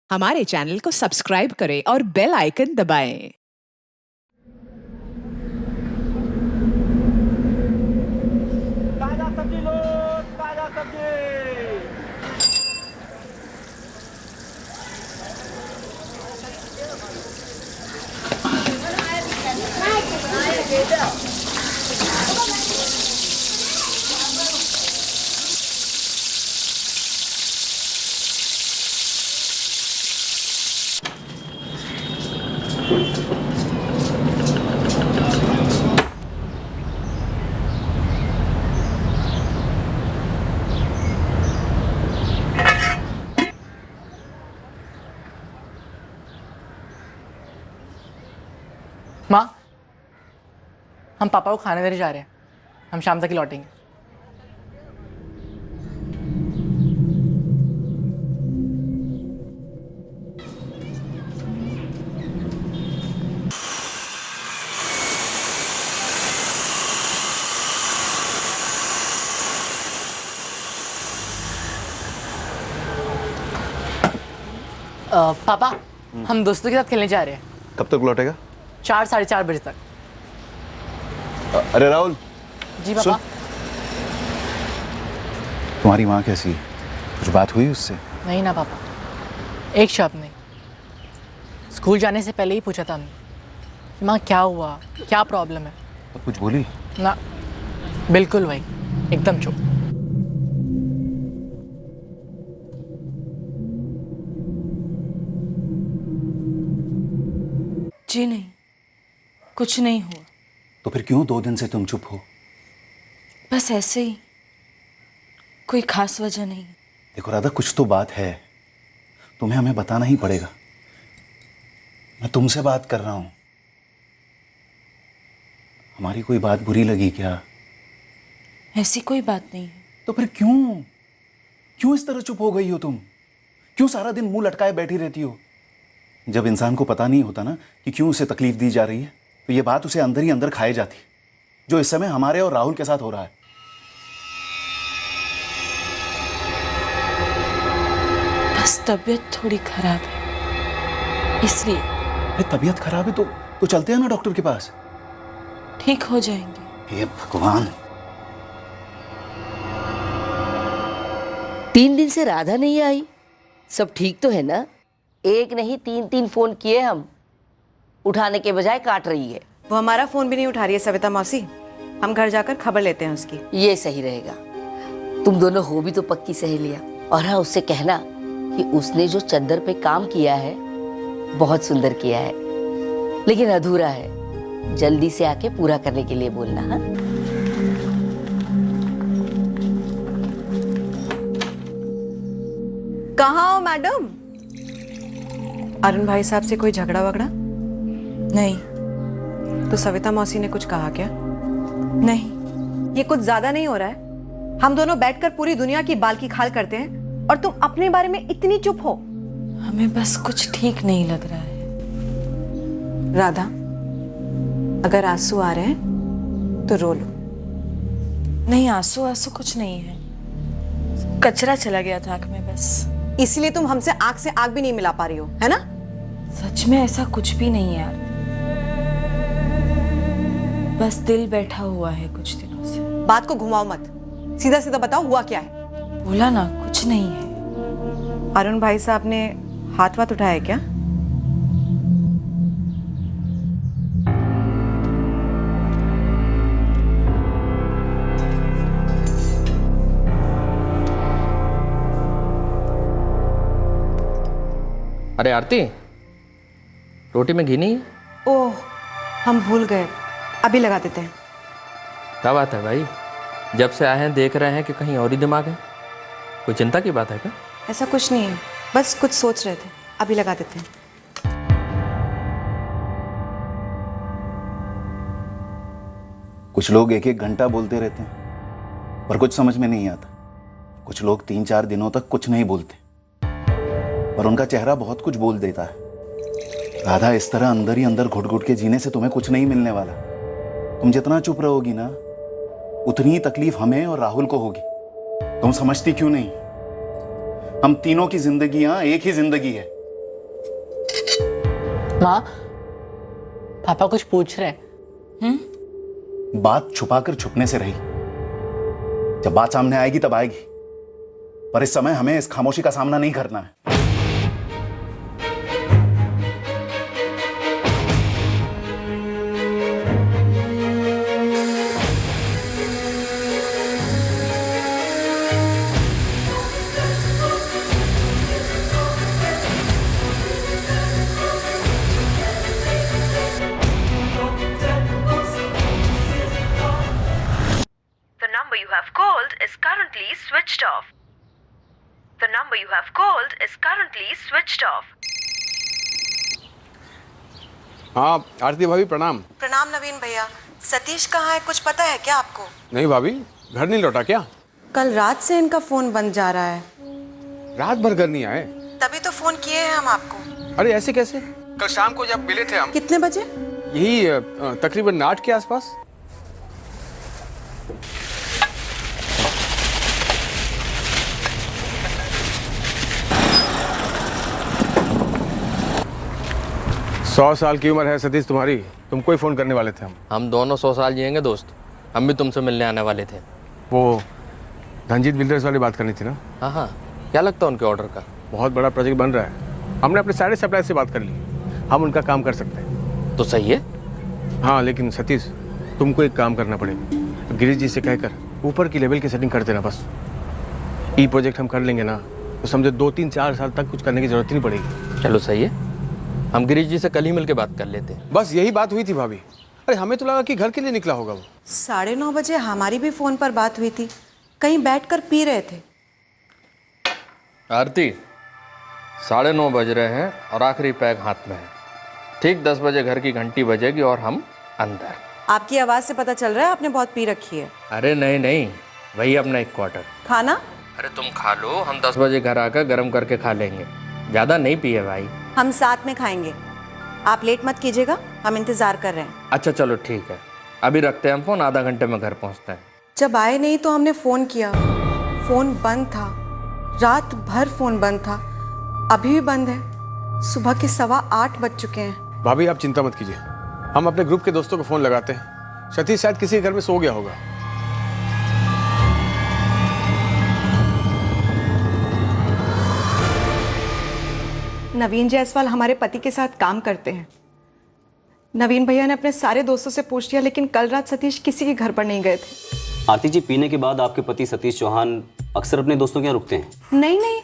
हमारे चैनल को सब्सक्राइब करें और बेल आइकन दबाएं। ताजा सब्जी लो, ताजा सब्जी। माँ, हम पापा को खाने देने जा रहे हैं। हम शाम तक ही लौटेंगे। पापा, हम दोस्तों के साथ खेलने जा रहे हैं। कब तक लौटेगा? 4 साढ़े 4 बजे तक। अरे राहुल। जी पापा। तुम्हारी माँ कैसी है? कुछ बात हुई उससे? नहीं ना पापा, एक शब्द नहीं। स्कूल जाने से पहले ही पूछा था हमने कि माँ क्या हुआ, क्या प्रॉब्लम है। तो कुछ बोली? ना, बिल्कुल वही, एकदम चुप। जी नहीं, कुछ नहीं हुआ। तो फिर क्यों 2 दिन से तुम चुप हो? बस ऐसे ही, कोई खास वजह नहीं। देखो राधा, कुछ तो बात है, तुम्हें हमें बताना ही पड़ेगा। मैं तुमसे बात कर रहा हूं। हमारी कोई बात बुरी लगी क्या? ऐसी कोई बात नहीं है। तो फिर क्यों इस तरह चुप हो गई हो तुम? क्यों सारा दिन मुंह लटकाए बैठी रहती हो? जब इंसान को पता नहीं होता ना कि क्यों उसे तकलीफ दी जा रही है, तो ये बात उसे अंदर ही अंदर खाए जाती है, जो इस समय हमारे और राहुल के साथ हो रहा है। बस तबीयत थोड़ी खराब है, इसलिए। अरे तबीयत खराब है तो चलते हैं ना डॉक्टर के पास। ठीक हो जाएंगे। हे भगवान। 3 दिन से राधा नहीं आई। सब ठीक तो है ना? एक नहीं 3 फोन किए हम, उठाने के बजाय काट रही है। वो हमारा फोन भी नहीं उठा रही है सविता मौसी। हम घर जाकर खबर लेते हैं उसकी। ये सही रहेगा। तुम दोनों हो भी तो पक्की सहेलियां। और हाँ, उससे कहना कि उसने जो चद्दर पे काम किया है बहुत सुंदर किया है, लेकिन अधूरा है। जल्दी से आके पूरा करने के लिए बोलना। हाँ, कहाँ हो मैडम? अरुण भाई साहब से कोई झगड़ा वगड़ा? नहीं। तो सविता मौसी ने कुछ कहा क्या? नहीं। ये कुछ ज्यादा नहीं हो रहा है? हम दोनों बैठकर पूरी दुनिया की बाल की खाल करते हैं और तुम अपने बारे में इतनी चुप हो। हमें बस कुछ ठीक नहीं लग रहा है। राधा, अगर आंसू आ रहे हैं तो रो लो। नहीं, आंसू आंसू कुछ नहीं है, कचरा चला गया था आंख में बस। इसलिए तुम हमसे आंख से आंख भी नहीं मिला पा रही हो, है ना? सच में ऐसा कुछ भी नहीं है यार, बस दिल बैठा हुआ है कुछ दिनों से। बात को घुमाओ मत, सीधा सीधा बताओ हुआ क्या है। बोला ना, कुछ नहीं है। अरुण भाई साहब ने हाथ वाथ उठाया क्या? अरे आरती, रोटी में घी नहीं है? ओह, हम भूल गए, अभी लगा देते हैं। क्या बात है भाई, जब से आए हैं देख रहे हैं कि कहीं और ही दिमाग है। कोई चिंता की बात है क्या? ऐसा कुछ नहीं है, बस कुछ सोच रहे थे, अभी लगा देते हैं। कुछ लोग 1-1 घंटा बोलते रहते हैं पर कुछ समझ में नहीं आता। कुछ लोग 3-4 दिनों तक कुछ नहीं बोलते पर उनका चेहरा बहुत कुछ बोल देता है। राधा, इस तरह अंदर ही अंदर घुट घुट के जीने से तुम्हें कुछ नहीं मिलने वाला। तुम जितना चुप रहोगी ना, उतनी ही तकलीफ हमें और राहुल को होगी। तुम समझती क्यों नहीं? हम तीनों की जिंदगियां एक ही जिंदगी है। माँ, पापा कुछ पूछ रहे हैं। बात छुपाकर छुपने से रही, जब बात सामने आएगी तब आएगी, पर इस समय हमें इस खामोशी का सामना नहीं करना है। The number you have called is currently switched off. The number you have called is currently switched off. हाँ आरती भाभी प्रणाम। प्रणाम नवीन भैया। सतीश कहाँ है, कुछ पता है क्या आपको? नहीं भाभी, घर नहीं लौटा क्या? कल रात से इनका फोन बंद जा रहा है। रात भर घर नहीं आए? तभी तो फोन किए हैं हम आपको। अरे ऐसे कैसे? कल शाम को जब मिले थे हम। कितने बजे? यही तकरीबन 8 के आसपास। सौ साल की उम्र है सतीश तुम्हारी, तुमको ही फोन करने वाले थे हम दोनों 100 साल जिएंगे दोस्त। हम भी तुमसे मिलने आने वाले थे। वो धनजीत बिल्डर्स वाली बात करनी थी ना? हाँ हाँ, क्या लगता है उनके ऑर्डर का? बहुत बड़ा प्रोजेक्ट बन रहा है। हमने अपने सारे सप्लाई से बात कर ली, हम उनका काम कर सकते हैं। तो सही है। हाँ लेकिन सतीश तुमको एक काम करना पड़ेगा, गिरीश जी से कहकर ऊपर की लेवल की सेटिंग कर देना बस। ई प्रोजेक्ट हम कर लेंगे ना तो समझो 2-3-4 साल तक कुछ करने की जरूरत ही नहीं पड़ेगी। चलो सही है, हम गिरीश जी से कल ही मिल के बात कर लेते हैं। बस यही बात हुई थी भाभी। अरे हमें तो लगा कि घर के लिए निकला होगा वो। 9:30 बजे हमारी भी फोन पर बात हुई थी, कहीं बैठकर पी रहे थे। आरती, 9:30 बज रहे हैं और आखिरी पैक हाथ में है। ठीक 10 बजे घर की घंटी बजेगी और हम अंदर। आपकी आवाज से पता चल रहा है आपने बहुत पी रखी है। अरे नहीं नहीं, वही अपना एक क्वार्टर। खाना? अरे तुम खा लो, हम 10 बजे घर आकर गर्म करके खा लेंगे। ज़्यादा नहीं पिए भाई। हम साथ में खाएंगे, आप लेट मत कीजिएगा, हम इंतजार कर रहे हैं। अच्छा चलो ठीक है, अभी रखते हैं हम फोन, आधा घंटे में घर पहुंचते हैं। जब आए नहीं तो हमने फोन किया, फोन बंद था, रात भर फोन बंद था, अभी भी बंद है। सुबह के 8:15 बज चुके हैं। भाभी आप चिंता मत कीजिए, हम अपने ग्रुप के दोस्तों को फोन लगाते हैं। सतीश शायद किसी घर में सो गया होगा। नवीन जायसवाल हमारे पति के साथ काम करते हैं। नवीन भैया ने अपने सारे दोस्तों से पूछ लिया, लेकिन कल रात सतीश किसी के घर पर नहीं गए थे। आरती जी, पीने के बाद आपके पति सतीश चौहान अक्सर अपने दोस्तों के यहाँ रुकते हैं? नहीं नहीं,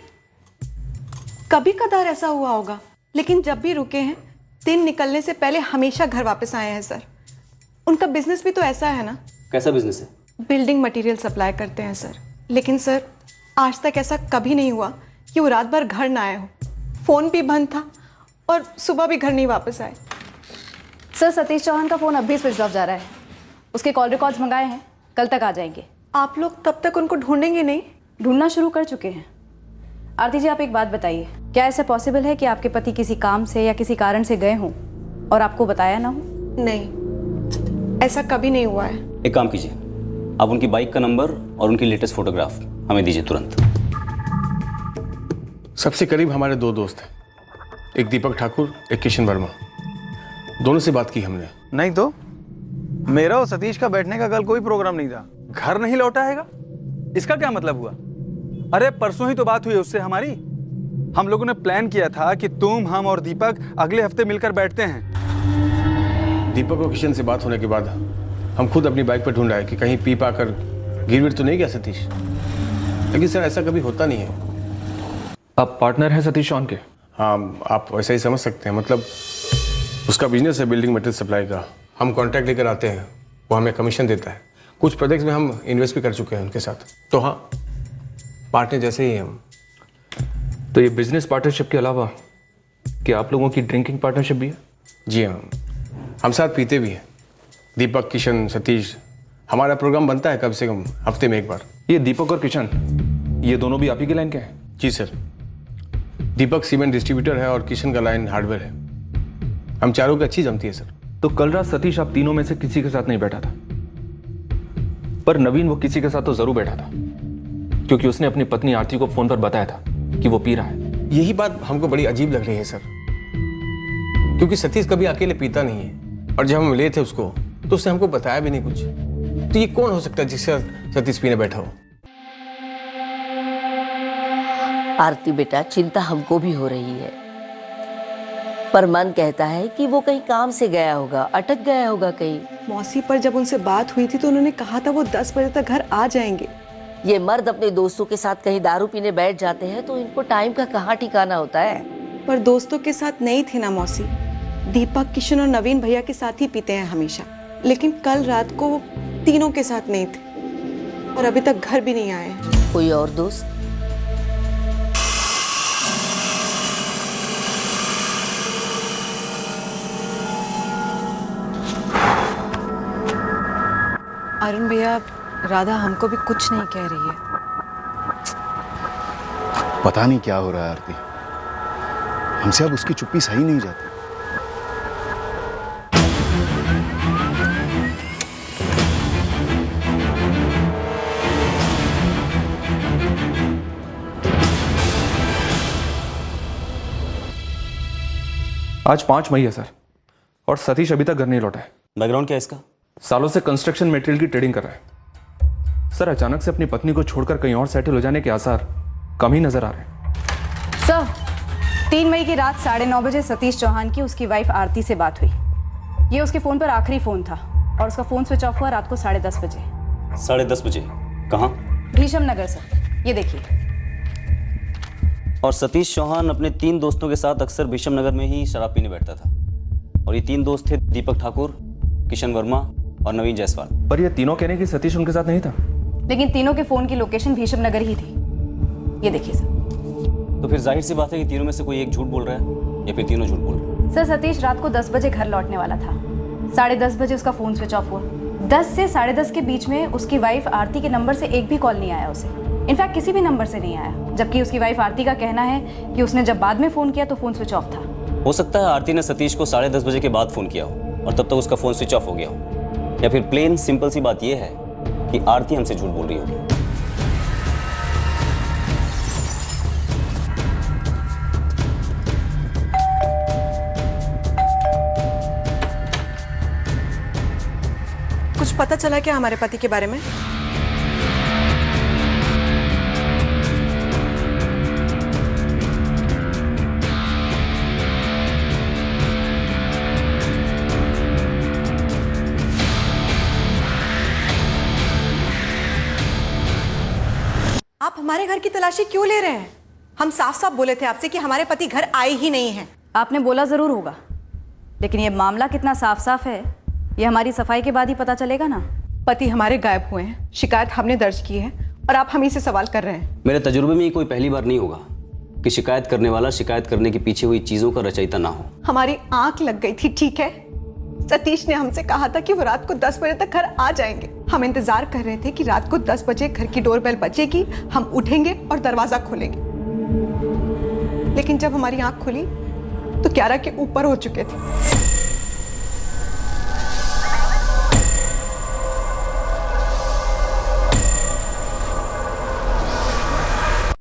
कभी कदार ऐसा हुआ होगा, लेकिन जब भी रुके हैं दिन निकलने से पहले हमेशा घर वापस आए हैं सर। उनका बिजनेस भी तो ऐसा है ना। कैसा बिजनेस है? बिल्डिंग मटेरियल सप्लाई करते हैं सर। लेकिन सर आज तक ऐसा कभी नहीं हुआ कि वो रात भर घर ना आए हो। फोन भी बंद था और सुबह भी घर नहीं वापस आए। सर सतीश चौहान का फ़ोन अब भी स्विच ऑफ जा रहा है। उसके कॉल रिकॉर्ड्स मंगाए हैं, कल तक आ जाएंगे। आप लोग तब तक उनको ढूंढेंगे नहीं? ढूंढना शुरू कर चुके हैं। आरती जी आप एक बात बताइए, क्या ऐसा पॉसिबल है कि आपके पति किसी काम से या किसी कारण से गए हों और आपको बताया ना हो? नहीं, ऐसा कभी नहीं हुआ है। एक काम कीजिए, आप उनकी बाइक का नंबर और उनकी लेटेस्ट फोटोग्राफ हमें दीजिए तुरंत। सबसे करीब हमारे 2 दोस्त हैं, एक दीपक ठाकुर, एक किशन वर्मा। दोनों से बात की हमने। नहीं तो मेरा और सतीश का बैठने का कल कोई प्रोग्राम नहीं था। घर नहीं लौटा हैगा, इसका क्या मतलब हुआ? अरे परसों ही तो बात हुई उससे हमारी। हम लोगों ने प्लान किया था कि तुम, हम और दीपक अगले हफ्ते मिलकर बैठते हैं। दीपक और किशन से बात होने के बाद हम खुद अपनी बाइक पर ढूंढ आए कि कहीं पी पाकर गिरविट तो नहीं गया सतीश। लेकिन सर ऐसा कभी होता नहीं है। आप पार्टनर हैं सतीश चौहान के? हाँ, आप वैसा ही समझ सकते हैं। मतलब उसका बिजनेस है बिल्डिंग मटेरियल सप्लाई का। हम कॉन्ट्रैक्ट लेकर आते हैं, वो हमें कमीशन देता है। कुछ प्रोजेक्ट्स में हम इन्वेस्ट भी कर चुके हैं उनके साथ। तो हाँ, पार्टनर जैसे ही हम। तो ये बिजनेस पार्टनरशिप के अलावा क्या आप लोगों की ड्रिंकिंग पार्टनरशिप भी है? जी हाँ, हम साथ पीते भी हैं। दीपक, किशन, सतीश, हमारा प्रोग्राम बनता है कम से कम हफ्ते में एक बार। ये दीपक और किशन, ये दोनों भी आप ही के लाइन के हैं? जी सर। दीपक सीमेंट डिस्ट्रीब्यूटर है और किशन का लाइन हार्डवेयर है। हम चारों की अच्छी जमती है सर। तो कल रात सतीश आप तीनों में से किसी के साथ नहीं बैठा था, पर नवीन वो किसी के साथ तो जरूर बैठा था, क्योंकि उसने अपनी पत्नी आरती को फोन पर बताया था कि वो पी रहा है। यही बात हमको बड़ी अजीब लग रही है सर। क्योंकि सतीश कभी अकेले पीता नहीं है, और जब हम मिले थे उसको तो उसने हमको बताया भी नहीं कुछ। तो ये कौन हो सकता है जिससे सतीश पीने बैठा हो? आरती बेटा, चिंता हमको भी हो रही है, पर मन कहता है कि वो कहीं काम से गया होगा, अटक गया होगा कहीं। मौसी, पर जब उनसे बात हुई थी तो उन्होंने कहा था वो 10 बजे तक घर आ जाएंगे। ये मर्द अपने दोस्तों के साथ कहीं दारू पीने बैठ जाते हैं तो इनको टाइम का कहाँ ठिकाना होता है। पर दोस्तों के साथ नहीं थे ना मौसी, दीपक, किशन और नवीन भैया के साथ ही पीते हैं हमेशा। लेकिन कल रात को वो तीनों के साथ नहीं थे और अभी तक घर भी नहीं आए हैं। कोई और दोस्त? अरुण भैया, राधा हमको भी कुछ नहीं कह रही है। पता नहीं क्या हो रहा है आरती, हमसे अब उसकी चुप्पी सही नहीं जाती। आज 5 मई है सर, और सतीश अभी तक घर नहीं लौटा है। बैकग्राउंड क्या है इसका? सालों से कंस्ट्रक्शन मटेरियल की ट्रेडिंग कर रहा है सर। अचानक से अपनी पत्नी को छोड़कर कहीं और सेटल हो जाने के आसार कम ही नजर आ रहे हैं। सर, 3 मई की रात 9:30 बजे सतीश चौहान की उसकी वाइफ आरती से बात हुई। ये उसके फोन पर आखिरी फोन था और उसका फोन स्विच ऑफ हुआ रात को 10:30 बजे। 10:30 बजे? कहाँ? भीषम नगर सर, ये देखिए। और सतीश चौहान अपने 3 दोस्तों के साथ अक्सर भीषम नगर में ही शराब पीने बैठता था, और ये 3 दोस्त थे दीपक ठाकुर, किशन वर्मा और नवीन जायसवाल। पर ये तीनों कहने की सतीश उनके साथ नहीं था। लेकिन तीनों के फोन की लोकेशन भीषम नगर ही थी। ये देखिए सर। तो फिर जाहिर सी बात है कि तीनों में से कोई एक झूठ बोल रहा है या फिर तीनों झूठ बोल रहे हैं। सर, सतीश रात को 10 बजे घर लौटने वाला था। 10:30 बजे उसका फोन स्विच ऑफ हुआ। 10 से 10:30 के बीच में उसकी वाइफ आरती के नंबर से एक भी कॉल नहीं आया उसे। इनफैक्ट किसी भी नंबर से नहीं आया, जबकि उसकी वाइफ आरती का कहना है कि उसने जब बाद में फोन किया तो फोन स्विच ऑफ था। हो सकता है आरती ने सतीश को 10:30 बजे के बाद फोन किया हो और तब तक उसका फोन स्विच ऑफ हो गया हो, या फिर प्लेन सिंपल सी बात यह है कि आरती हमसे झूठ बोल रही होगी। कुछ पता चला क्या हमारे पति के बारे में? आप हमारे घर की तलाशी क्यों ले रहे हैं? हम साफ साफ बोले थे आपसे कि हमारे पति घर आए ही नहीं हैं। आपने बोला जरूर होगा, लेकिन ये मामला कितना साफ साफ है ये हमारी सफाई के बाद ही पता चलेगा ना। पति हमारे गायब हुए हैं, शिकायत हमने दर्ज की है और आप हम ही से सवाल कर रहे हैं। मेरे तजुर्बे में ये कोई पहली बार नहीं होगा कि शिकायत करने वाला शिकायत करने के पीछे हुई चीजों का रचयिता ना हो। हमारी आंख लग गई थी, ठीक है। सतीश ने हमसे कहा था कि वो रात को 10 बजे तक घर आ जाएंगे। हम इंतजार कर रहे थे कि रात को 10 बजे घर की डोरबेल बजेगी, हम उठेंगे और दरवाजा खोलेंगे। लेकिन जब हमारी आंख खुली तो 11 के ऊपर हो चुके थे।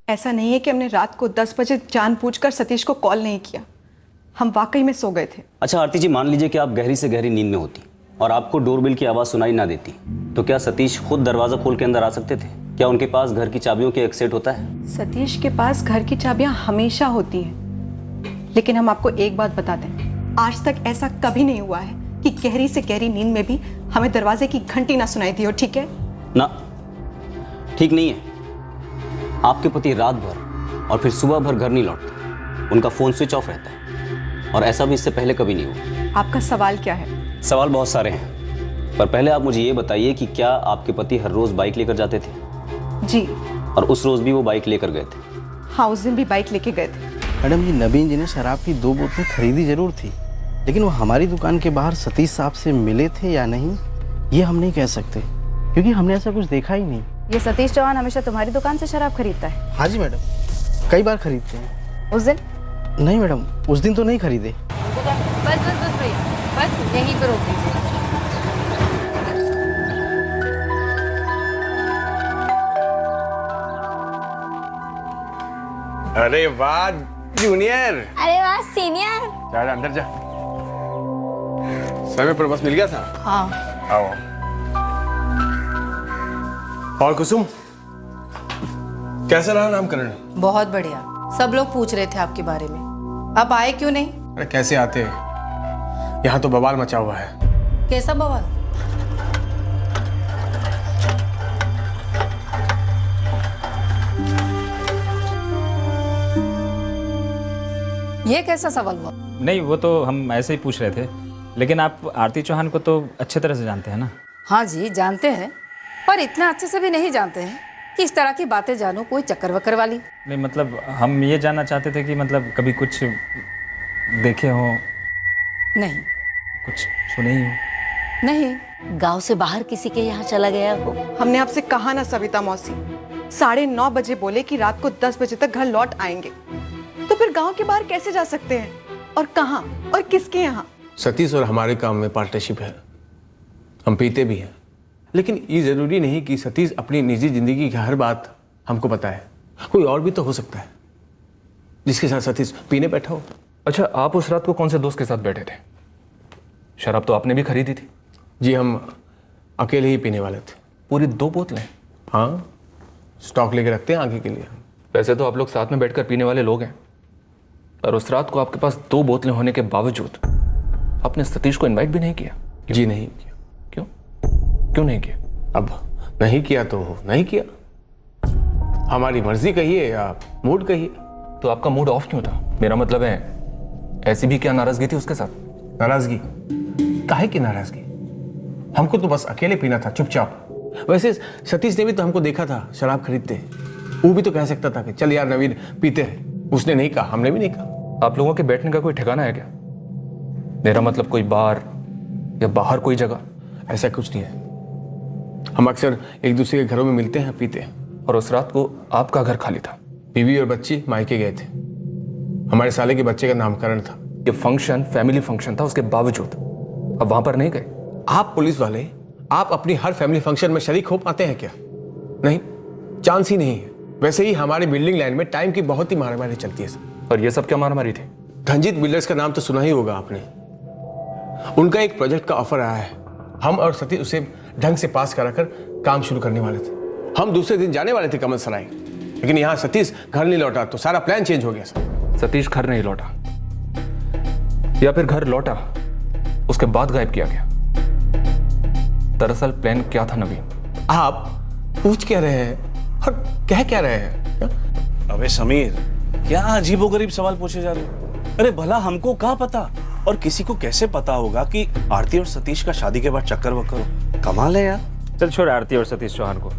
ऐसा नहीं है कि हमने रात को 10 बजे जानबूझकर सतीश को कॉल नहीं किया, हम वाकई में सो गए थे। अच्छा आरती जी, मान लीजिए कि आप गहरी से गहरी नींद में होती और आपको डोरबेल की आवाज सुनाई ना देती, तो क्या सतीश खुद दरवाजा खोल के अंदर आ सकते थे? क्या उनके पास घर की चाबियों के एक सेट होता है? सतीश के पास घर की चाबियां हमेशा होती हैं, लेकिन हम आपको एक बात बता दें, आज तक ऐसा कभी नहीं हुआ है कि गहरी से गहरी नींद में भी हमें दरवाजे की घंटी ना सुनाई दी हो, ठीक है ना? ठीक नहीं है। आपके पति रात भर और फिर सुबह भर घर नहीं लौटते, उनका फोन स्विच ऑफ रहता है, और ऐसा भी इससे पहले कभी नहीं हुआ। आपका सवाल क्या है? सवाल बहुत सारे हैं, पर पहले आप मुझे ये बताइए कि क्या आपके पति हर रोज बाइक लेकर जाते थे? जी। और उस रोज भी वो बाइक लेकर गए थे? हाँ, उस दिन भी बाइक लेके गए थे। मैडम, ये नवीन जी ने शराब की 2 बोतलें खरीदी जरूर थी, लेकिन वो हमारी दुकान के बाहर सतीश साहब से मिले थे या नहीं ये हम नहीं कह सकते, क्योंकि हमने ऐसा कुछ देखा ही नहीं। ये सतीश चौहान हमेशा तुम्हारी दुकान से शराब खरीदता है? हाँ जी मैडम, कई बार खरीदते हैं। उस दिन? नहीं मैडम, उस दिन तो नहीं खरीदे। बस बस बस भैया, बस यहीं पर रोक दीजिए। अरे वाह जूनियर। अरे वाह सीनियर। चल अंदर जा। समय पर बस मिल गया था। हाँ। आओ। और कुसुम, कैसा रहा नामकरण? बहुत बढ़िया। सब लोग पूछ रहे थे आपके बारे में। आप आए क्यों नहीं? अरे कैसे आते, यहाँ तो बवाल मचा हुआ है। कैसा बवाल? ये कैसा सवाल हुआ? नहीं, वो तो हम ऐसे ही पूछ रहे थे, लेकिन आप आरती चौहान को तो अच्छे तरह से जानते हैं ना? हाँ जी, जानते हैं, पर इतना अच्छे से भी नहीं जानते हैं कि इस तरह की बातें जानूं कोई चक्कर वक्कर वाली। नहीं, मतलब हम ये जानना चाहते थे कि मतलब कभी कुछ देखे हो? नहीं। कुछ सुने ही हो? नहीं। गांव से बाहर किसी के यहाँ चला गया हो? हमने आपसे कहा ना सविता मौसी, 9:30 बजे बोले कि रात को 10 बजे तक घर लौट आएंगे, तो फिर गांव के बाहर कैसे जा सकते हैं? और कहाँ और किसके यहाँ? सतीश और हमारे काम में पार्टनरशिप है, हम पीते भी हैं, लेकिन ये जरूरी नहीं कि सतीश अपनी निजी जिंदगी की हर बात हमको बताए। कोई और भी तो हो सकता है जिसके साथ सतीश पीने बैठा हो। अच्छा, आप उस रात को कौन से दोस्त के साथ बैठे थे? शराब तो आपने भी खरीदी थी। जी, हम अकेले ही पीने वाले थे। पूरी 2 बोतलें? हाँ, स्टॉक लेके रखते हैं आगे के लिए। वैसे तो आप लोग साथ में बैठकर पीने वाले लोग हैं, और उस रात को आपके पास 2 बोतलें होने के बावजूद आपने सतीश को इनवाइट भी नहीं किया? जी नहीं किया। क्यों? क्यों नहीं किया? अब नहीं किया तो नहीं किया, हमारी मर्जी कहिए या मूड कहिए। तो आपका मूड ऑफ क्यों था? मेरा मतलब है, ऐसी भी क्या नाराजगी थी उसके साथ? नाराजगी? काहे की नाराजगी? हमको तो बस अकेले पीना था, चुपचाप। वैसे सतीश ने भी तो हमको देखा था शराब खरीदते, वो भी तो कह सकता था कि चल यार नवीन पीते हैं। उसने नहीं कहा, हमने भी नहीं कहा। आप लोगों के बैठने का कोई ठिकाना है क्या? मेरा मतलब कोई बार या बाहर कोई जगह? ऐसा कुछ नहीं है, हम अक्सर एक दूसरे के घरों में मिलते हैं, पीते हैं। और उस रात को आपका घर खाली था? बीवी और बच्ची मायके गए थे, हमारे साले के बच्चे का नामकरण था। ये फंक्शन फैमिली फंक्शन था, उसके बावजूद अब वहां पर नहीं गए? आप पुलिस वाले, आप अपनी हर फैमिली फंक्शन में शरीक हो पाते हैं क्या? नहीं, चांस ही नहीं है। वैसे ही हमारी बिल्डिंग लाइन में टाइम की बहुत ही मारामारी चलती है सर। और ये सब क्या मारामारी थी? धनजीत बिल्डर्स का नाम तो सुना ही होगा आपने। उनका एक प्रोजेक्ट का ऑफर आया है, हम और सतीश उसे ढंग से पास कराकर काम शुरू करने वाले थे। हम दूसरे दिन जाने वाले थे कमल सराय, लेकिन यहाँ सतीश घर नहीं लौटा तो सारा प्लान चेंज हो गया सर। सतीश घर नहीं लौटा, या फिर घर लौटा उसके बाद गायब किया गया? दरअसल प्लान क्या था नवीन? आप पूछ क्या रहे हैं और कह क्या रहे हैं? अबे समीर, क्या अजीबोगरीब सवाल पूछे जा रहे हो? अरे भला हमको क्या पता, और किसी को कैसे पता होगा कि आरती और सतीश का शादी के बाद चक्कर वक्कर हो? कमाल है यार। चल छोड़ आरती और सतीश चौहान को,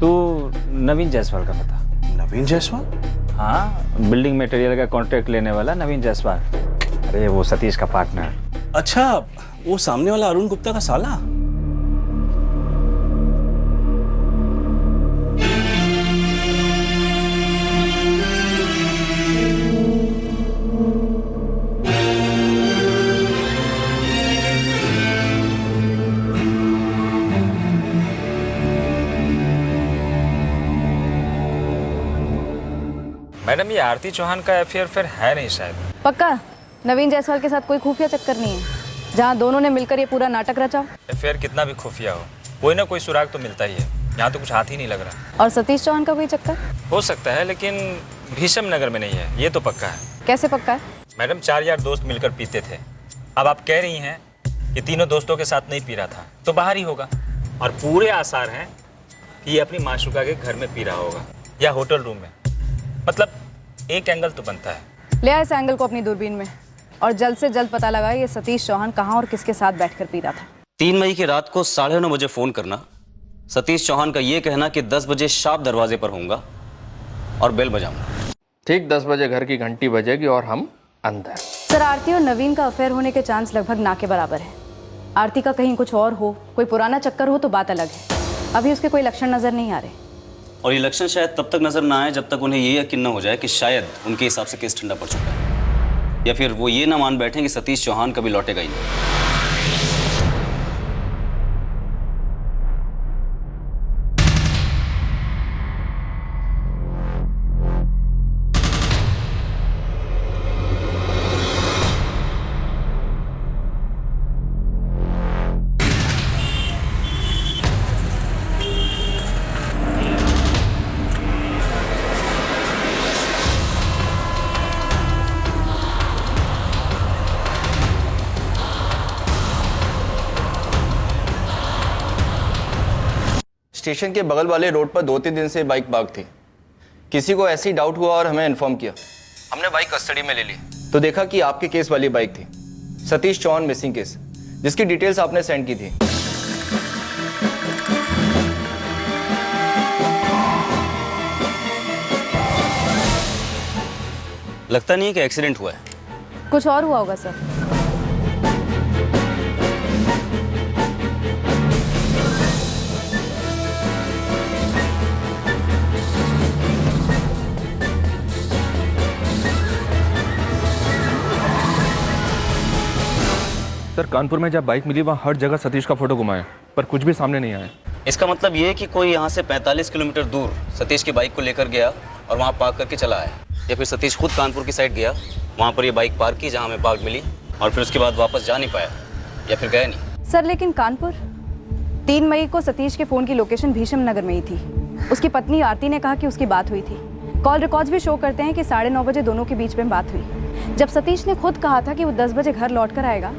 तू नवीन जायसवाल का पता। नवीन जायसवाल? हाँ, बिल्डिंग मटेरियल का कॉन्ट्रैक्ट लेने वाला नवीन जायसवाल। अरे वो सतीश का पार्टनर। अच्छा, वो सामने वाला अरुण गुप्ता का साला? मैडम, ये आरती चौहान का अफेयर फिर है नहीं शायद? पक्का नवीन जायसवाल के साथ कोई खुफिया चक्कर नहीं है जहाँ दोनों ने मिलकर ये पूरा नाटक रचा? अफेयर कितना भी खुफिया हो, कोई ना कोई सुराग तो मिलता ही है। यहाँ तो कुछ हाथ ही नहीं लग रहा। और सतीश चौहान का कोई चक्कर? हो सकता है, लेकिन भीषम नगर में नहीं है, ये तो पक्का है। कैसे पक्का है? मैडम, 4 यार दोस्त मिलकर पीते थे। अब आप कह रही हैं कि तीनों दोस्तों के साथ नहीं पी रहा था, तो बाहर ही होगा। और पूरे आसार हैं कि ये अपनी माशुका के घर में पी रहा होगा या होटल रूम में। मतलब एक एंगल तो बनता है। ले आए इस एंगल को अपनी दूरबीन में और जल्द से जल्द पता लगाए ये सतीश चौहान कहाँ और किसके साथ बैठकर पी रहा था। 3 मई की रात को 9:30 बजे फोन करना, सतीश चौहान का ये कहना कि 10 बजे शार्प दरवाजे पर होऊंगा और बेल बजाऊंगा। ठीक 10 बजे घर की घंटी बजेगी और हम अंदर। सर, आरती और नवीन का अफेयर होने के चांस लगभग ना के बराबर है। आरती का कहीं कुछ और हो, कोई पुराना चक्कर हो तो बात अलग है। अभी उसके कोई लक्षण नजर नहीं आ रहे। और ये लक्षण शायद तब तक नजर ना आए जब तक उन्हें ये यकीन न हो जाए कि शायद उनके हिसाब से केस ठंडा पड़ चुका है, या फिर वो ये ना मान बैठे कि सतीश चौहान कभी लौटेगा ही नहीं। स्टेशन के बगल वाले रोड पर 2-3 दिन से बाइक पार्क थी। किसी को ऐसे ही डाउट हुआ और हमें इन्फॉर्म किया। हमने बाइक कस्टडी में ले ली तो देखा कि आपके केस वाली बाइक थी, सतीश चौहान मिसिंग केस, जिसकी डिटेल्स आपने सेंड की थी। लगता नहीं है कि एक्सीडेंट हुआ है। कुछ और हुआ होगा सर। सर कानपुर में जब बाइक मिली वहाँ हर जगह सतीश का फोटो घुमाया पर कुछ भी सामने नहीं आया। इसका मतलब ये है कि कोई यहाँ से 45 किलोमीटर दूर सतीश की बाइक को लेकर गया और वहाँ पार्क करके चला आया, या फिर सतीश खुद कानपुर की साइड गया, वहाँ पर ये बाइक पार्क की जहाँ हमें पार्क मिली और फिर उसके बाद वापस जा नहीं पाया, या फिर गया नहीं। सर लेकिन कानपुर 3 मई को सतीश के फ़ोन की लोकेशन भीषम नगर में ही थी। उसकी पत्नी आरती ने कहा कि उसकी बात हुई थी। कॉल रिकॉर्ड्स भी शो करते हैं कि 9:30 बजे दोनों के बीच में बात हुई। जब सतीश ने खुद कहा था कि वो 10 बजे घर लौट कर आएगा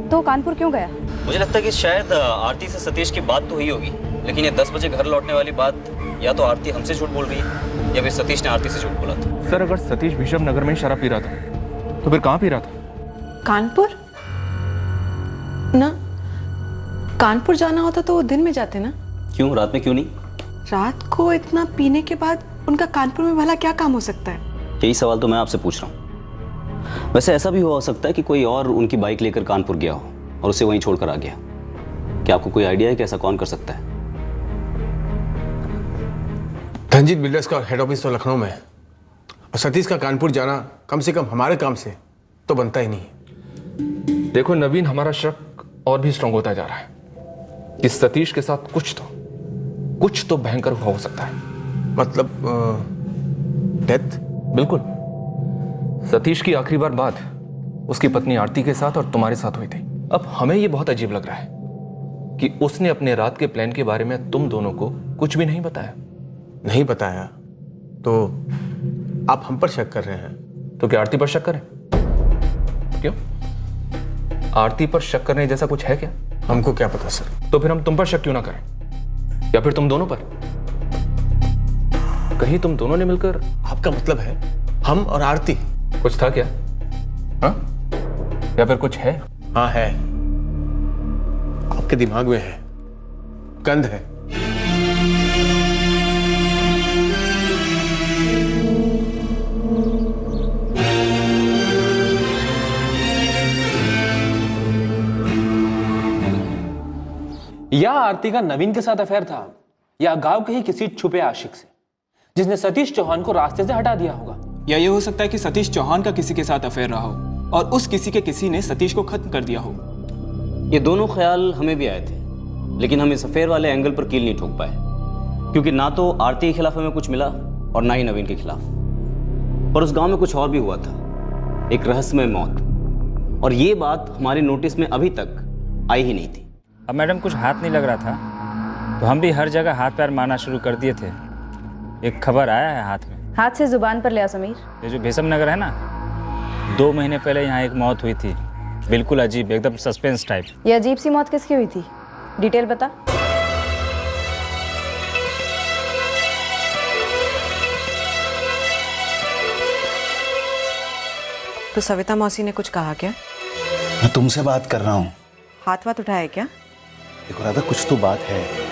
तो कानपुर क्यों गया? मुझे लगता है कि शायद आरती से सतीश की बात तो हुई होगी, लेकिन ये 10 बजे घर लौटने वाली बात या तो आरती हमसे झूठ बोल रही है या फिर सतीश ने आरती से झूठ बोला था। सर अगर सतीश भीषम नगर में ही शराब पी रहा था तो फिर कहाँ पी रहा था? कानपुर ना, कानपुर जाना होता तो वो दिन में जाते ना। क्यों, रात में क्यों नहीं? रात को इतना पीने के बाद उनका कानपुर में भला क्या काम हो सकता है? यही सवाल तो मैं आपसे पूछ रहा हूँ। वैसे ऐसा भी हो सकता है कि कोई और उनकी बाइक लेकर कानपुर गया हो और उसे वहीं छोड़कर आ गया। क्या आपको कोई आइडिया है कि ऐसा कौन कर सकता है? धनजीत बिल्डर्स का हेड ऑफिस तो लखनऊ में है और सतीश का कानपुर जाना कम से कम हमारे काम से तो बनता ही नहीं। देखो नवीन, हमारा शक और भी स्ट्रांग होता जा रहा है कि सतीश के साथ कुछ तो भयंकर हुआ हो सकता है। मतलब डेथ? बिल्कुल। सतीश की आखिरी बार बात उसकी पत्नी आरती के साथ और तुम्हारे साथ हुई थी। अब हमें यह बहुत अजीब लग रहा है कि उसने अपने रात के प्लान के बारे में तुम दोनों को कुछ भी नहीं बताया। नहीं बताया तो आप हम पर शक कर रहे हैं? तो क्या आरती पर शक करें? क्यों, आरती पर शक करने जैसा कुछ है क्या? हमको क्या पता सर। तो फिर हम तुम पर शक क्यों ना करें, या फिर तुम दोनों पर? कहीं तुम दोनों ने मिलकर? आपका मतलब है हम और आरती? कुछ था क्या? हाँ, या फिर कुछ है? हाँ है, आपके दिमाग में है, गंध है। या आरती का नवीन के साथ अफेयर था, या गांव के ही किसी छुपे आशिक से जिसने सतीश चौहान को रास्ते से हटा दिया होगा। या ये हो सकता है कि सतीश चौहान का किसी के साथ अफेयर रहा हो और उस किसी के किसी ने सतीश को खत्म कर दिया हो। ये दोनों ख्याल हमें भी आए थे, लेकिन हम इस अफेयर वाले एंगल पर कील नहीं ठोक पाए, क्योंकि ना तो आरती के खिलाफ हमें कुछ मिला और ना ही नवीन के खिलाफ। पर उस गांव में कुछ और भी हुआ था, एक रहस्यमय मौत, और ये बात हमारे नोटिस में अभी तक आई ही नहीं थी। अब मैडम कुछ हाथ नहीं लग रहा था तो हम भी हर जगह हाथ पैर मारना शुरू कर दिए थे। एक खबर आया है हाथ में। हाथ से जुबान पर लिया समीर। ये जो भीषम नगर है ना, 2 महीने पहले यहाँ एक मौत हुई थी, बिल्कुल अजीब, एकदम सस्पेंस टाइप। ये अजीब सी मौत किसकी हुई थी? डिटेल बता। तो सविता मौसी ने कुछ कहा क्या? मैं तुमसे बात कर रहा हूँ। हाथ वाथ उठाया क्या? देखो राधा, कुछ तो बात है।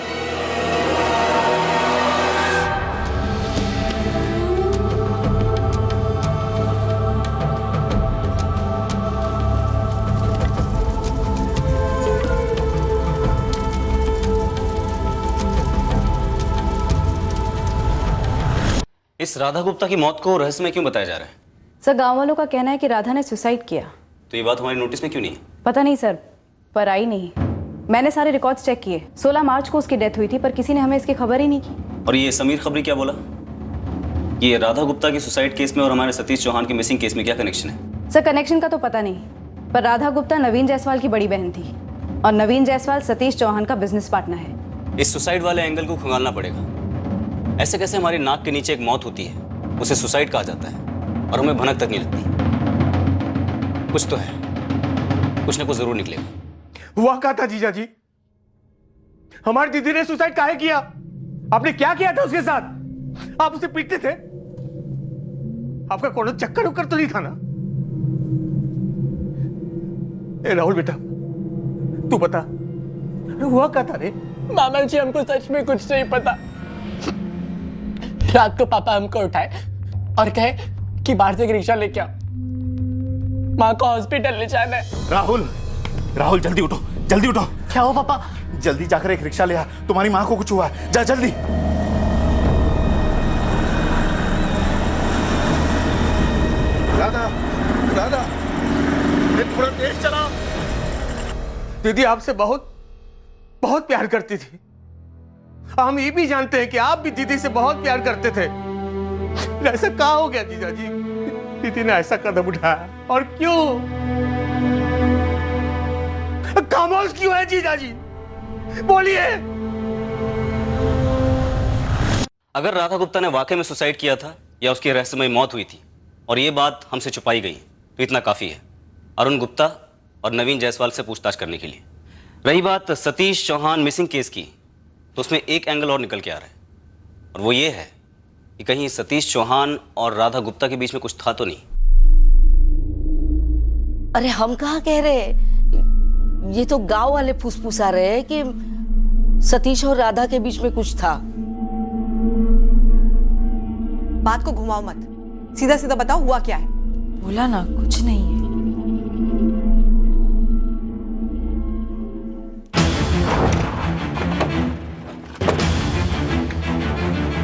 इस राधा गुप्ता की मौत को रहस्य में क्यों बताया जा रहा है? सर गांव वालों का कहना है कि राधा ने सुसाइड किया। तो ये बात हमारी नोटिस में क्यों नहीं है? पता नहीं सर, पर आई नहीं। मैंने सारे रिकॉर्ड्स चेक किए। 16 मार्च को उसकी डेथ हुई थी, पर किसी ने हमें इसकी खबर ही नहीं की। और ये समीर खबरी क्या बोला? ये राधा गुप्ता की सुसाइड केस में और हमारे सतीश चौहान के मिसिंग केस में क्या कनेक्शन है? सर कनेक्शन का तो पता नहीं, पर राधा गुप्ता नवीन जायसवाल की बड़ी बहन थी और नवीन जायसवाल सतीश चौहान का बिजनेस पार्टनर है। इस सुसाइड वाले एंगल को खंगालना पड़ेगा। ऐसे कैसे हमारी नाक के नीचे एक मौत होती है, उसे सुसाइड कहा जाता है और हमें भनक तक नहीं लगती? कुछ तो है, कुछ ना कुछ जरूर निकलेगा। हुआ क्या था जीजा जी? हमारी दीदी ने सुसाइड काहे किया? आपने क्या किया था उसके साथ? आप उसे पीटते थे? आपका कोनो चक्कर उक्कर तो नहीं था ना? ए राहुल बेटा, तू बता, हुआ क्या था रे? मामा जी हमको सच में कुछ नहीं पता। रात को पापा हमको उठाए और कहे कि बाहर से एक रिक्शा लेके आओ, माँ को हॉस्पिटल ले जाना है। राहुल, राहुल जल्दी उठो, जल्दी उठो। क्या हुआ पापा? जल्दी जाकर एक रिक्शा ले आ, तुम्हारी माँ को कुछ हुआ है, जा जल्दी। राधा, राधा, थोड़ा तेज चलाओ। दीदी आपसे बहुत बहुत प्यार करती थी। हम ये भी जानते हैं कि आप भी दीदी से बहुत प्यार करते थे। ऐसा क्या हो गया जीजा जी? दीदी ने ऐसा कदम उठाया और क्यों? खामोश क्यों है जीजा जी? बोलिए। अगर राधा गुप्ता ने वाकई में सुसाइड किया था या उसकी रहस्यमय मौत हुई थी और ये बात हमसे छुपाई गई तो इतना काफ़ी है अरुण गुप्ता और नवीन जायसवाल से पूछताछ करने के लिए। रही बात सतीश चौहान मिसिंग केस की, तो उसमें एक एंगल और निकल के आ रहा है, और वो ये है कि कहीं सतीश चौहान और राधा गुप्ता के बीच में कुछ था तो नहीं। अरे हम कहाँ कह रहे, ये तो गांव वाले फुसफुसा रहे हैं कि सतीश और राधा के बीच में कुछ था। बात को घुमाओ मत, सीधा सीधा बताओ हुआ क्या है। बोला ना कुछ नहीं है।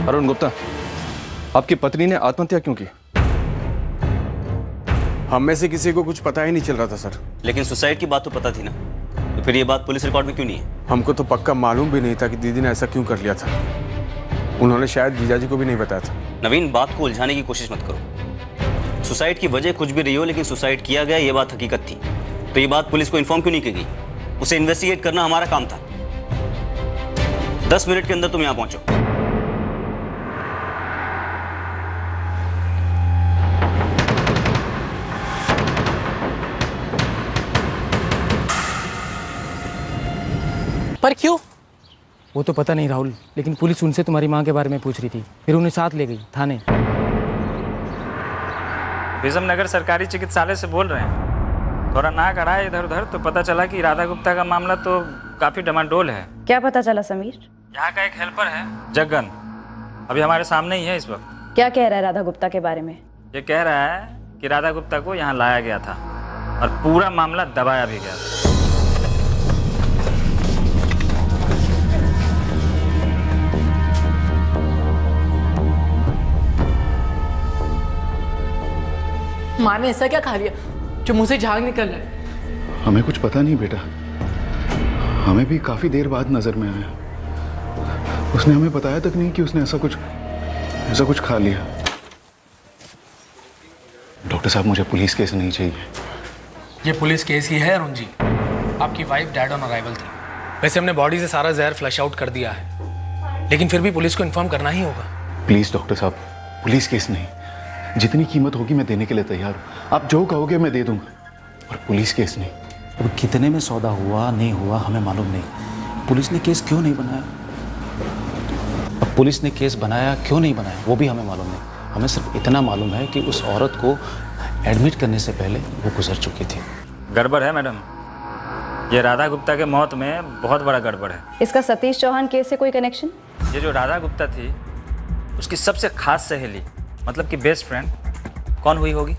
अरुण गुप्ता, आपकी पत्नी ने आत्महत्या क्यों की? हम में से किसी को कुछ पता ही नहीं चल रहा था सर। लेकिन सुसाइड की बात तो पता थी ना, तो फिर ये बात पुलिस रिकॉर्ड में क्यों नहीं है? हमको तो पक्का मालूम भी नहीं था कि दीदी ने ऐसा क्यों कर लिया था। उन्होंने शायद जीजाजी को भी नहीं बताया था। नवीन, बात को उलझाने की कोशिश मत करो। सुसाइड की वजह कुछ भी रही हो, लेकिन सुसाइड किया गया ये बात हकीकत थी, तो ये बात पुलिस को इन्फॉर्म क्यों नहीं की गई? उसे इन्वेस्टिगेट करना हमारा काम था। 10 मिनट के अंदर तुम यहाँ पहुंचो। पर क्यों? वो तो पता नहीं राहुल, लेकिन पुलिस उनसे तुम्हारी माँ के बारे में पूछ रही थी, फिर उन्हें साथ ले गई थाने। विजम नगर सरकारी चिकित्सालय से बोल रहे हैं। थोड़ा नाक अड़ा है इधर उधर, तो पता चला कि राधा गुप्ता का मामला तो काफी डमाडोल है। क्या पता चला समीर? यहाँ का एक हेल्पर है जग्गन, अभी हमारे सामने ही है इस वक्त। क्या कह रहा है राधा गुप्ता के बारे में? ये कह रहा है कि राधा गुप्ता को यहाँ लाया गया था और पूरा मामला दबाया भी गया था। माँ ने ऐसा क्या खा लिया जो मुंह से झाग निकल रहा है? हमें कुछ पता नहीं बेटा, हमें भी काफी देर बाद नजर में आया। उसने हमें बताया तक नहीं कि उसने ऐसा कुछ खा लिया। डॉक्टर साहब, मुझे पुलिस केस नहीं चाहिए। ये पुलिस केस ही है अरुण जी। आपकी वाइफ डेड ऑन अराइवल थी। वैसे हमने बॉडी से सारा जहर फ्लश आउट कर दिया है, लेकिन फिर भी पुलिस को इन्फॉर्म करना ही होगा। प्लीज डॉक्टर साहब, पुलिस केस नहीं। जितनी कीमत होगी मैं देने के लिए तैयार हूँ। आप जो कहोगे मैं दे दूंगा, और पुलिस केस नहीं। अब कितने में सौदा हुआ नहीं हुआ हमें मालूम नहीं। पुलिस ने केस क्यों नहीं बनाया? अब पुलिस ने केस बनाया क्यों नहीं बनाया वो भी हमें मालूम नहीं। हमें सिर्फ इतना मालूम है कि उस औरत को एडमिट करने से पहले वो गुजर चुकी थी। गड़बड़ है मैडम, ये राधा गुप्ता के मौत में बहुत बड़ा गड़बड़ है। इसका सतीश चौहान केस से कोई कनेक्शन? ये जो राधा गुप्ता थी उसकी सबसे खास सहेली, मतलब कि बेस्ट फ्रेंड कौन हुई होगी?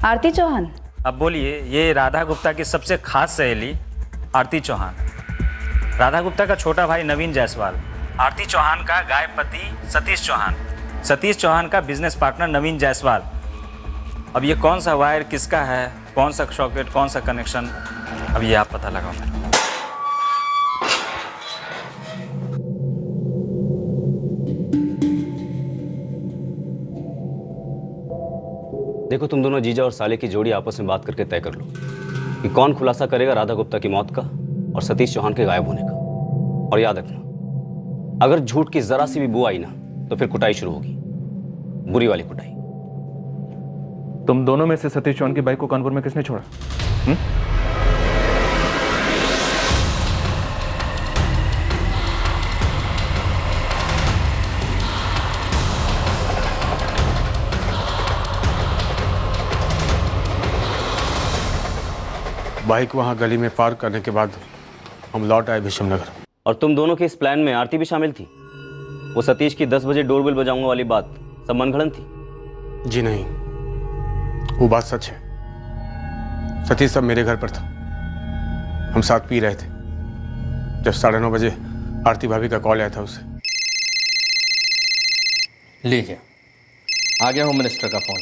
आरती चौहान। अब बोलिए, ये राधा गुप्ता की सबसे खास सहेली आरती चौहान, राधा गुप्ता का छोटा भाई नवीन जायसवाल, आरती चौहान का गाय पति सतीश चौहान, सतीश चौहान का बिजनेस पार्टनर नवीन जायसवाल। अब ये कौन सा वायर किसका है, कौन सा सॉकेट, कौन सा कनेक्शन, अब ये आप पता लगाओ। देखो, तुम दोनों जीजा और साले की जोड़ी आपस में बात करके तय कर लो कि कौन खुलासा करेगा राधा गुप्ता की मौत का और सतीश चौहान के गायब होने का। और याद रखना, अगर झूठ की जरा सी भी बू आई ना तो फिर कुटाई शुरू होगी, बुरी वाली कुटाई। तुम दोनों में से सतीश चौहान की बाइक को कानपुर में किसने छोड़ा? बाइक वहाँ गली में पार्क करने के बाद हम लौट आए भीष्मनगर। और तुम दोनों के इस प्लान में आरती भी शामिल थी? वो सतीश की 10 बजे डोरबेल बजाऊंगा वाली बात सब मनगढ़ंत थी? जी नहीं, वो बात सच है। सतीश सब मेरे घर पर था, हम साथ पी रहे थे जब 9:30 बजे आरती भाभी का कॉल आया था उसे। लीजिए, आ गया होम मिनिस्टर का फोन।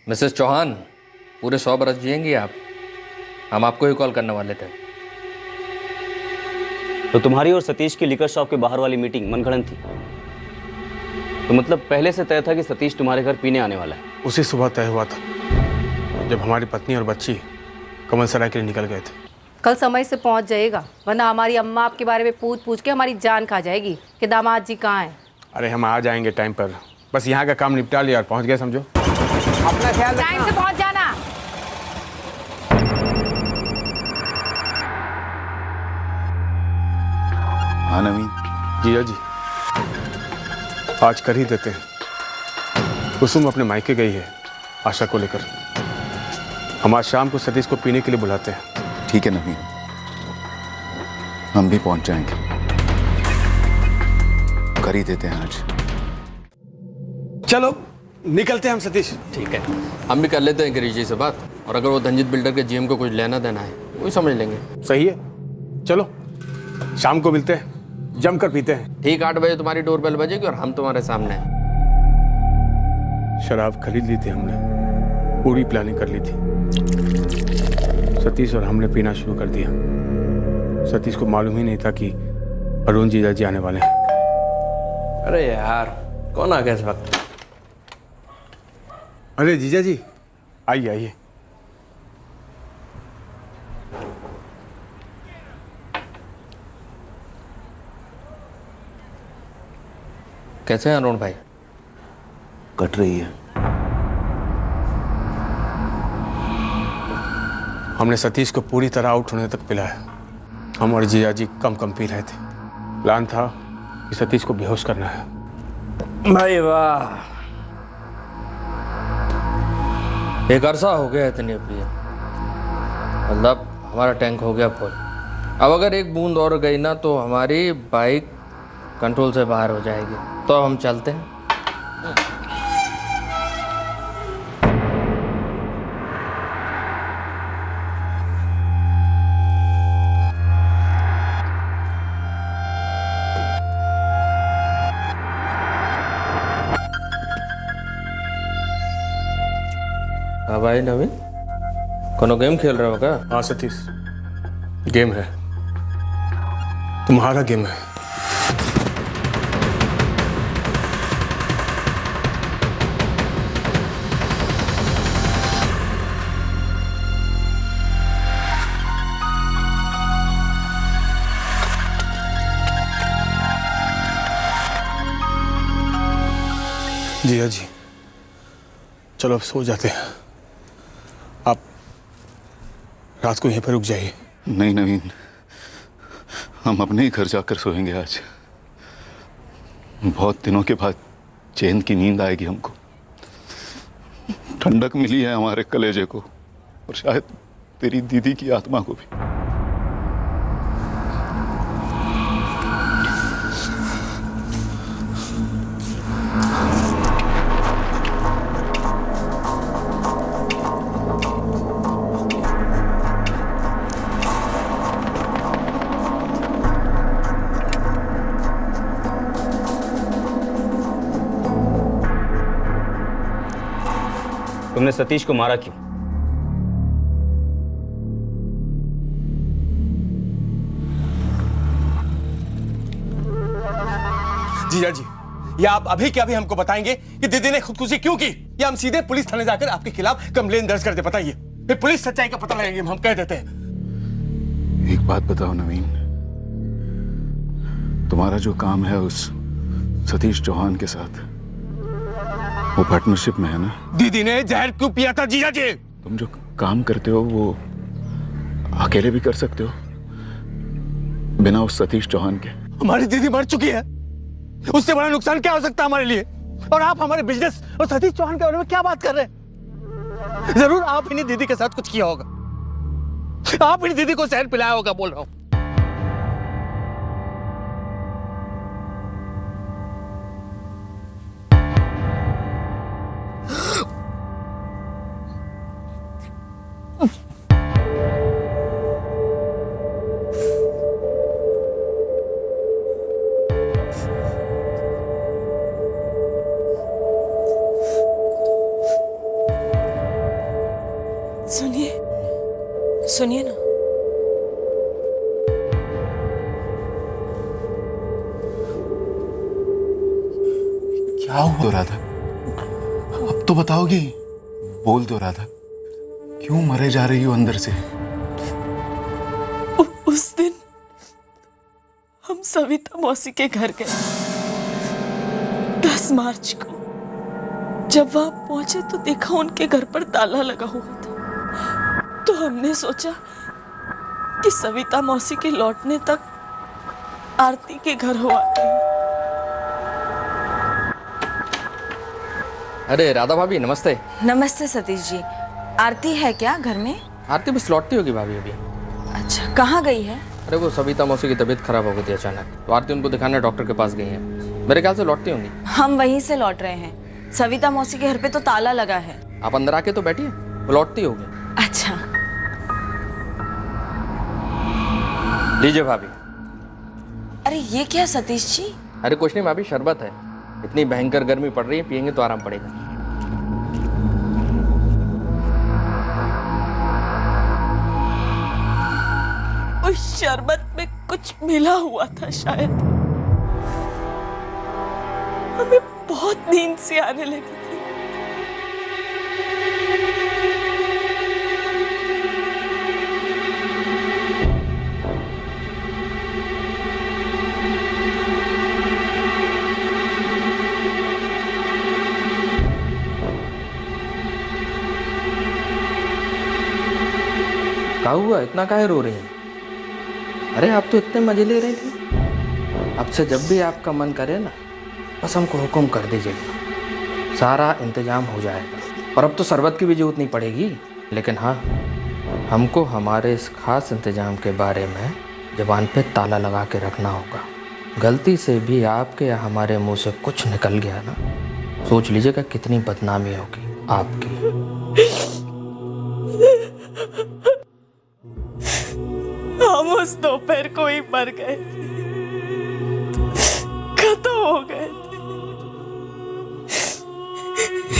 मिसेस चौहान, पूरे 100 बरस जिएंगी आप। हम आपको ही कॉल करने वाले थे। तो तुम्हारी और सतीश की लिकर शॉप के बाहर वाली मीटिंग मनगढ़ंत थी? तो मतलब पहले से तय था कि सतीश तुम्हारे घर पीने आने वाला है? उसी सुबह तय हुआ था जब हमारी पत्नी और बच्ची कमल सराय के लिए निकल गए थे। कल समय से पहुंच जाएगा, वरना हमारी अम्मा आपके बारे में पूछ के हमारी जान खा जाएगी कि दामाद जी कहाँ हैं। अरे हम आ जाएंगे टाइम पर, बस यहाँ का काम निपटा लिया और पहुँच गए समझो। अपना ख्याल रखना। टाइम से पहुंच जाना। हाँ नवीन। जीजा जी, आज कर ही देते हैं। कुसुम अपने मायके गई है आशा को लेकर। हम आज शाम को सतीश को पीने के लिए बुलाते हैं। ठीक है नवीन, हम भी पहुंच जाएंगे। कर ही देते हैं आज। चलो निकलते हैं हम सतीश। ठीक है, हम भी कर लेते हैं गिरीश जी से बात, और अगर वो धनजीत बिल्डर के जीएम को कुछ लेना देना है वही समझ लेंगे। सही है, चलो शाम को मिलते हैं, जमकर पीते हैं। ठीक 8 बजे तुम्हारी डोरबेल बजेगी और हम तुम्हारे सामने हैं। शराब खरीद ली थी हमने, पूरी प्लानिंग कर ली थी। सतीश और हमने पीना शुरू कर दिया। सतीश को मालूम ही नहीं था कि अरुण जीजा जी आने वाले हैं। अरे यार, कौन आ गया इस वक्त? अरे जीजा जी, आइए आइए। कैसे हैं अरुण भाई? कट रही है। हमने सतीश को पूरी तरह आउट होने तक पिलाया। हम और जीजा जी कम पी रहे थे। प्लान था कि सतीश को बेहोश करना है। भाई वाह, एक अरसा हो गया इतनी पिए, मतलब हमारा टैंक हो गया फुल। अब अगर एक बूंद और गई ना तो हमारी बाइक कंट्रोल से बाहर हो जाएगी। तो अब हम चलते हैं। हाँ भाई नवीन, कोनो गेम खेल रहे हो क्या? हाँ सतीश, गेम है, तुम्हारा गेम है। जीजा जी, चलो अब सो जाते हैं। आप रात को यहीं पर रुक जाइए। नहीं नवीन, हम अपने ही घर जाकर सोएंगे आज। बहुत दिनों के बाद चैन की नींद आएगी हमको। ठंडक मिली है हमारे कलेजे को, और शायद तेरी दीदी की आत्मा को भी। तुमने सतीश को मारा क्यों? जीजा जी, या आप अभी के अभी हमको बताएंगे कि दीदी ने खुदकुशी क्यों की, या हम सीधे पुलिस थाने जाकर आपके खिलाफ कंप्लेन दर्ज करते? बताइए, फिर पुलिस सच्चाई का पता लगाएंगे। हम कह देते हैं। एक बात बताओ नवीन, तुम्हारा जो काम है उस सतीश चौहान के साथ, वो पार्टनरशिप में है ना? दीदी ने जहर क्यों पिया था जीजा जी? तुम जो काम करते हो वो अकेले भी कर सकते हो, बिना उस सतीश चौहान के। हमारी दीदी मर चुकी है, उससे बड़ा नुकसान क्या हो सकता है हमारे लिए? और आप हमारे बिजनेस और सतीश चौहान के बारे में क्या बात कर रहे हैं? जरूर आप इन्हीं दीदी के साथ कुछ किया होगा। आप ही दीदी को जहर पिलाया होगा, बोल रहा हूं। सुनिए ना। क्या हुआ राधा? अब तो बताओगी? बोल दो राधा, क्यों मरे जा रही हो अंदर से? उस दिन हम सविता मौसी के घर गए 10 मार्च को। जब वहां पहुंचे तो देखा उनके घर पर ताला लगा हुआ था। तो हमने सोचा कि सविता मौसी के लौटने तक आरती के घर हो आते हैं। अरे राधा भाभी नमस्ते। नमस्ते सतीश जी। आरती है क्या घर में? आरती बस लौटती होगी भाभी अभी। अच्छा, कहाँ गई है? अरे वो सविता मौसी की तबीयत खराब हो गई थी अचानक, तो आरती उनको दिखाने डॉक्टर के पास गई है। मेरे ख्याल से लौटती होंगी। हम वहीं से लौट रहे हैं। सविता मौसी के घर पे तो ताला लगा है। आप अंदर आके तो बैठिए, वो लौटती होगी। अच्छा लीजिए भाभी। अरे ये क्या सतीश जी? अरे कुछ नहीं भाभी, शरबत है। इतनी भयंकर गर्मी पड़ रही है, पियेंगे तो आराम पड़ेगा। उस शरबत में कुछ मिला हुआ था शायद। हमें बहुत नींद सी आने लगी थी। क्या हुआ, इतना काहे रो रही हैं? अरे आप तो इतने मजे ले रही थी। अब से जब भी आपका मन करे ना, बस हमको हुक्म कर दीजिएगा, सारा इंतजाम हो जाएगा। और अब तो शरबत की भी जरूरत नहीं पड़ेगी। लेकिन हाँ, हमको हमारे इस खास इंतजाम के बारे में ज़बान पे ताला लगा के रखना होगा। गलती से भी आपके या हमारे मुंह से कुछ निकल गया ना, सोच लीजिएगा कितनी बदनामी होगी आपकी। हम उस दोपहर को ही मर गए थे, खत्म हो गए थे।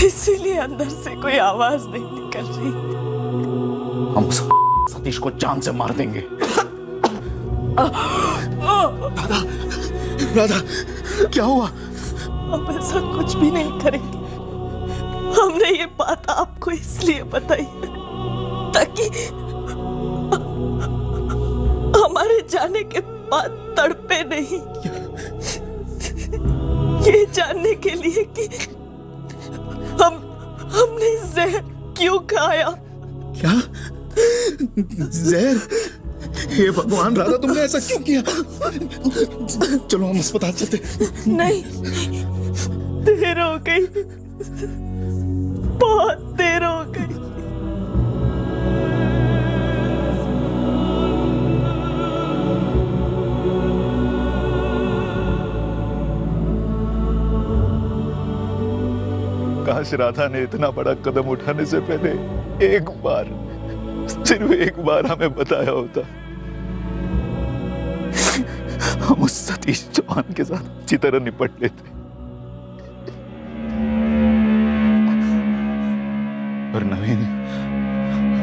इसीलिए अंदर से कोई आवाज नहीं निकल रही। हम सतीश को जान से मार देंगे। राधा, राधा क्या हुआ? हम ऐसा कुछ भी नहीं करेंगे। हमने ये बात आपको इसलिए बताई है ताकि हमारे जाने के बाद तड़पे नहीं। ये जानने के लिए कि हमने जहर क्यों खाया। क्या जहर? हे भगवान राधा, तुमने ऐसा क्यों किया? चलो हम अस्पताल चलते। नहीं, देर हो गई, बहुत देर हो गई। काश राधा ने इतना बड़ा कदम उठाने से पहले एक बार, सिर्फ एक बार हमें बताया होता। हम उस सतीश चौहान के साथ अच्छी तरह निपट लेते। पर नवीन,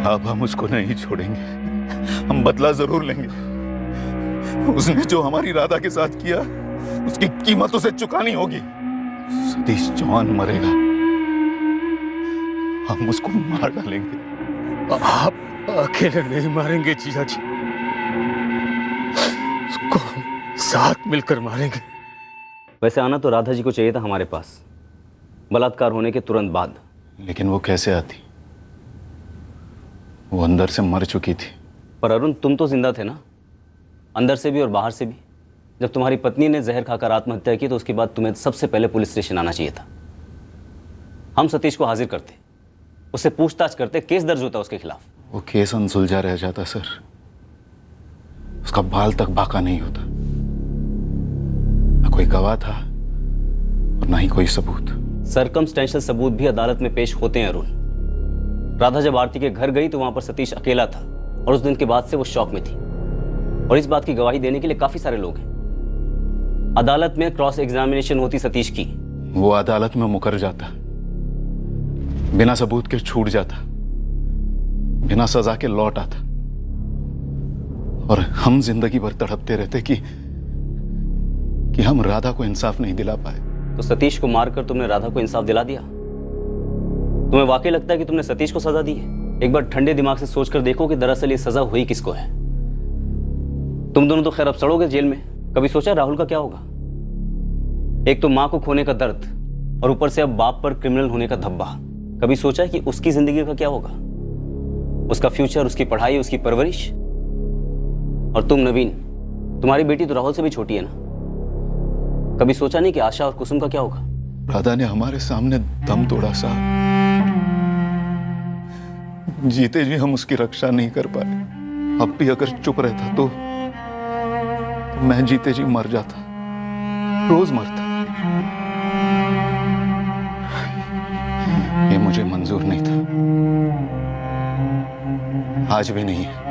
अब हम उसको नहीं छोड़ेंगे। हम बदला जरूर लेंगे। उसने जो हमारी राधा के साथ किया, उसकी कीमत उसे चुकानी होगी। सतीश चौहान मरेगा, हम उसको मार डालेंगे। आप अकेले नहीं मारेंगे जीजा जी, उसको साथ मिलकर मारेंगे। वैसे आना तो राधा जी को चाहिए था हमारे पास, बलात्कार होने के तुरंत बाद। लेकिन वो कैसे आती? वो अंदर से मर चुकी थी। पर अरुण, तुम तो जिंदा थे ना, अंदर से भी और बाहर से भी। जब तुम्हारी पत्नी ने जहर खाकर आत्महत्या की तो उसके बाद तुम्हें सबसे पहले पुलिस स्टेशन आना चाहिए था। हम सतीश को हाजिर करते, उससे पूछताछ करते, केस दर्ज होता उसके खिलाफ। वो केस अनसुलझा रह जाता सर, उसका बाल तक बाका नहीं होता। ना कोई गवाह था और ना ही कोई सबूत। सर्कमस्टेंशियल सबूत भी अदालत में पेश होते हैं अरुण। राधा जब आरती के घर गई तो वहां पर सतीश अकेला था और उस दिन के बाद से वो शॉक में थी, और इस बात की गवाही देने के लिए काफी सारे लोग हैं। अदालत में क्रॉस एग्जामिनेशन होती सतीश की। वो अदालत में मुकर जाता, बिना सबूत के छूट जाता, बिना सजा के लौट आता, और हम जिंदगी भर तड़पते रहते कि हम राधा को इंसाफ नहीं दिला पाए। तो सतीश को मारकर तुमने राधा को इंसाफ दिला दिया? तुम्हें वाकई लगता है कि तुमने सतीश को सजा दी है? एक बार ठंडे दिमाग से सोचकर देखो कि दरअसल ये सजा हुई किसको है। तुम दोनों तो खैर अब सड़ोगे जेल में। कभी सोचा राहुल का क्या होगा? एक तो मां को खोने का दर्द और ऊपर से अब बाप पर क्रिमिनल होने का धब्बा। कभी सोचा कि उसकी जिंदगी का क्या होगा? उसका फ्यूचर, उसकी पढ़ाई, उसकी परवरिश। और तुम नवीन, तुम्हारी बेटी तो राहुल से भी छोटी है ना। कभी सोचा नहीं कि आशा और कुसुम का क्या होगा? राधा ने हमारे सामने दम तोड़ा साहब, जीते जी हम उसकी रक्षा नहीं कर पाए। अब भी अगर चुप रहता तो मैं जीते जी मर जाता, रोज मरता। ये मुझे मंजूर नहीं था, आज भी नहीं है।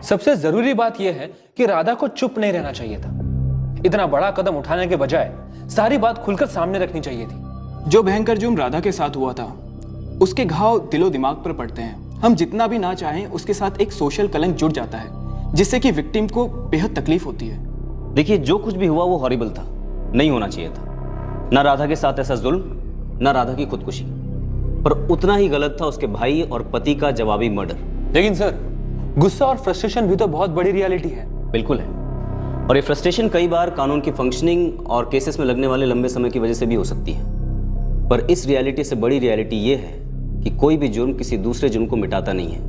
सबसे जरूरी बात यह है कि राधा को चुप नहीं रहना चाहिए था। इतना बड़ा कदम उठाने के बजाय सारी बात खुलकर सामने रखनी चाहिए थी। जो भयंकर जुर्म राधा के साथ हुआ था, उसके घाव दिलो दिमाग पर पड़ते हैं। हम जितना भी ना चाहें, उसके साथ एक सोशल कलंक जुड़ जाता है, जिससे कि विक्टिम को बेहद तकलीफ होती है। देखिए, जो कुछ भी हुआ वो हॉरिबल था, नहीं होना चाहिए था। ना राधा के साथ ऐसा जुल्म, ना राधा की खुदकुशी, पर उतना ही गलत था उसके भाई और पति का जवाबी मर्डर। लेकिन सर, गुस्सा और फ्रस्ट्रेशन भी तो बहुत बड़ी रियलिटी है। बिल्कुल है, और ये फ्रस्ट्रेशन कई बार कानून की फंक्शनिंग और केसेस में लगने वाले लंबे समय की वजह से भी हो सकती है। पर इस रियलिटी से बड़ी रियलिटी ये है कि कोई भी जुर्म किसी दूसरे जुर्म को मिटाता नहीं है,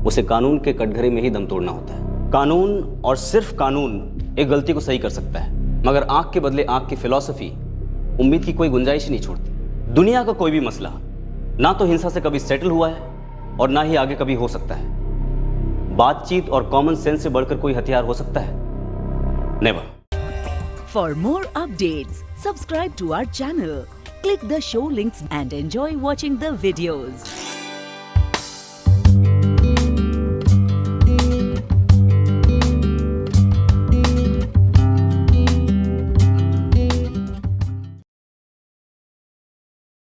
उसे कानून के कटघरे में ही दम तोड़ना होता है। कानून और सिर्फ कानून एक गलती को सही कर सकता है, मगर आंख के बदले आंख की फिलॉसफी उम्मीद की कोई गुंजाइश ही नहीं छोड़ती। दुनिया का कोई भी मसला ना तो हिंसा से कभी सेटल हुआ है और ना ही आगे कभी हो सकता है। बातचीत और कॉमन सेंस से बढ़कर कोई हथियार हो सकता है? Never. For more updates, subscribe to our channel, click the show links and enjoy watching the videos.